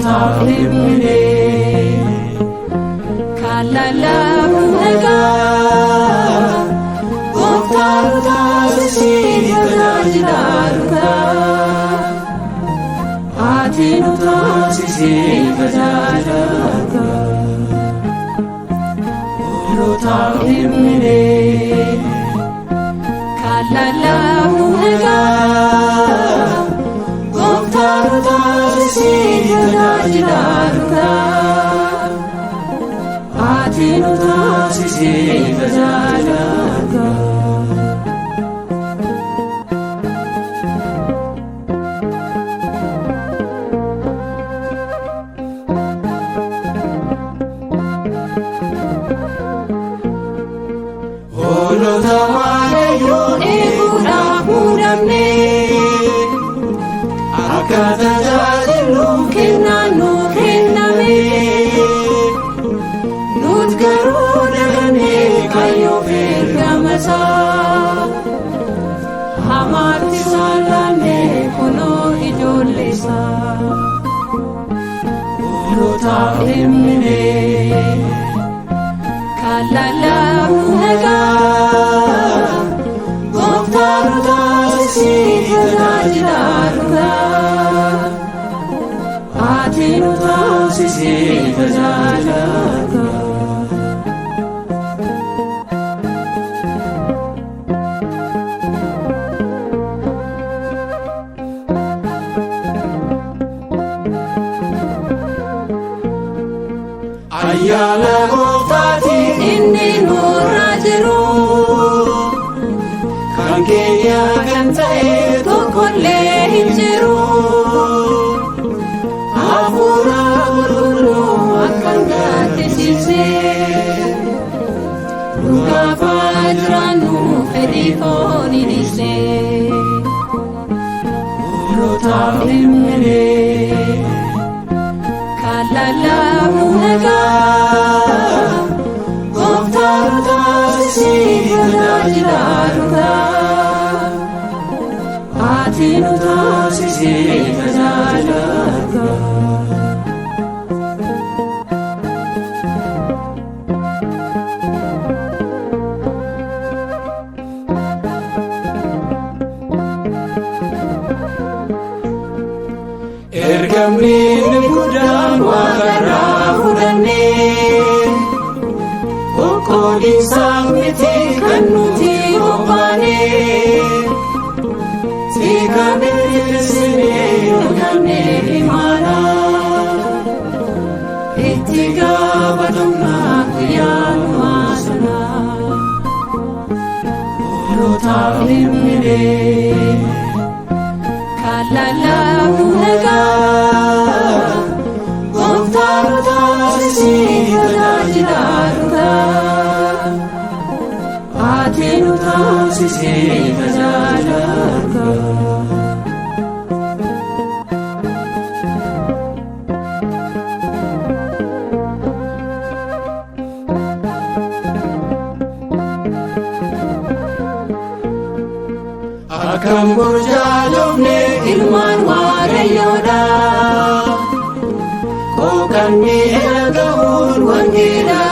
Taa'imne kalalamu nagaa gooftaan taasisee tajaajilaluudha ati nu taasisee tajaajilaluudha Taa'imne kalalamu nagaa gooftaan taasisee tajaajilaluudha ati nu taasisee tajaajilaluudha. Hoolota Waaqayyoo eeguudhaaf muudamne akka tajaajilu kennaan nu kenname nuti garuu dagannee Waaqayyoof ergamasaa hamaatti saallaannee kunoo ijoollee isaa hoolota Taa'imne kalalamu nagaa gooftaan taasisee tajaajilaluudha ati nu taasisee tajaajilaluudha. Ayyaana gooftaatiin inni nurra jiru kan keenya kan ta'e tokkollee hin jiru hafuura qulqulluu akkan gaddisiisee nu gaafa jiraannu fedhii foon hin ibsee hoolota Taa'imne kalalamu nagaa gooftaan taasisee tajaajilaluudha ati nu taasisee tajaajilaluudha. Ergamni guddaan waaqarraa fudhannee qoqqoodiinsaa miti kan nuti qophaa'nee seekamee bilsinee dhugannee imaana itti gaafatamnaa guyyaa numaa sanaa hoolota Taa'imne kalalamu nagaa gooftaan taasisee tajaajilaluudha ati nu taasisee tajaajilaluudha. Akkam burjaajofne ilmaan Waaqayyoodha qooqanni ergamuun wangeelaa